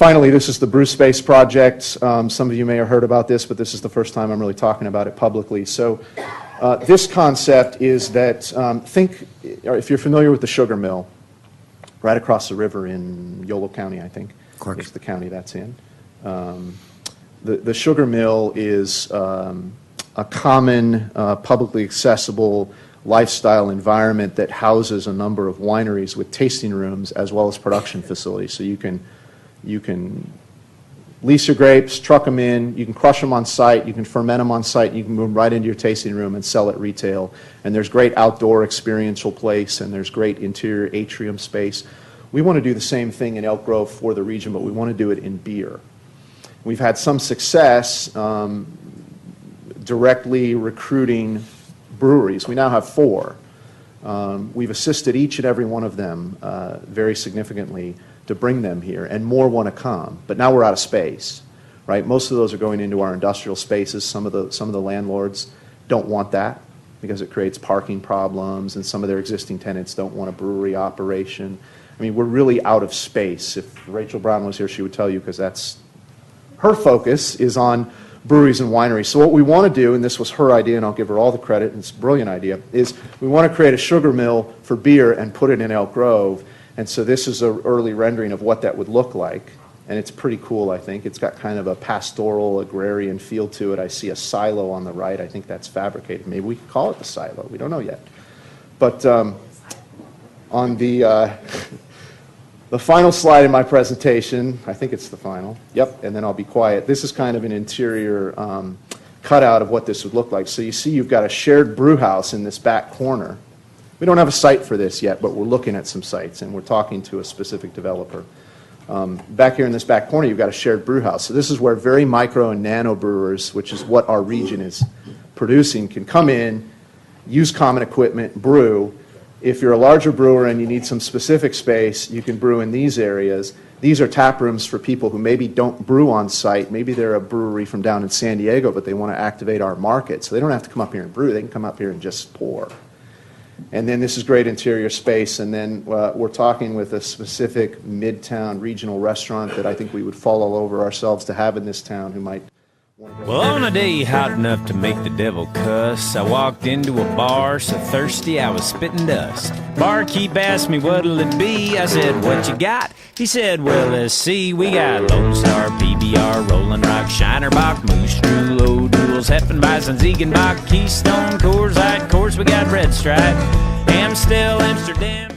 finally, this is the Brewspace project. Some of you may have heard about this, but this is the first time I'm really talking about it publicly. So this concept is that, if you're familiar with the sugar mill, right across the river in Yolo County, I think, is the county that's in. The sugar mill is a common, publicly accessible lifestyle environment that houses a number of wineries with tasting rooms as well as production facilities. So you can lease your grapes, truck them in, you can crush them on site, you can ferment them on site, you can move them right into your tasting room and sell at retail. And there's great outdoor experiential place, and there's great interior atrium space. We want to do the same thing in Elk Grove for the region, but we want to do it in beer. We've had some success directly recruiting breweries. We now have 4. We've assisted each and every one of them very significantly to bring them here, and more want to come. But now we're out of space, right? Most of those are going into our industrial spaces. Some of the landlords don't want that because it creates parking problems, and some of their existing tenants don't want a brewery operation. I mean, we're really out of space. If Rachel Brown was here, she would tell you, because that's her focus is on breweries and wineries. So what we want to do, and this was her idea, and I'll give her all the credit, and it's a brilliant idea, is we want to create a sugar mill for beer and put it in Elk Grove. And so this is an early rendering of what that would look like. And it's pretty cool, I think. It's got kind of a pastoral, agrarian feel to it. I see a silo on the right. I think that's fabricated. Maybe we could call it the silo. We don't know yet. But on the final slide in my presentation, I think it's the final. Yep, and then I'll be quiet. This is kind of an interior cutout of what this would look like. So you see you've got a shared brew house in this back corner. We don't have a site for this yet, but we're looking at some sites, and we're talking to a specific developer. Back here in this back corner, you've got a shared brew house. So this is where very micro and nano brewers, which is what our region is producing, can come in, use common equipment, brew. If you're a larger brewer and you need some specific space, you can brew in these areas. These are tap rooms for people who maybe don't brew on site. Maybe they're a brewery from down in San Diego, but they want to activate our market. So they don't have to come up here and brew. They can come up here and just pour. And then this is great interior space. And then we're talking with a specific midtown regional restaurant that I think we would fall all over ourselves to have in this town, who might want to go. Well, on a day hot enough to make the devil cuss, I walked into a bar so thirsty I was spitting dust. Barkeep asked me what'll it be. I said, what you got? He said, well, let's see. We got Lone Star, PBR, Rolling Rock, Shiner Bock, Moose, Drew, Low Duels, Heffenweizen, Ziegenbach, Keystone, Coors Light. Of course, we got Red Stripe, Amstel, Amsterdam.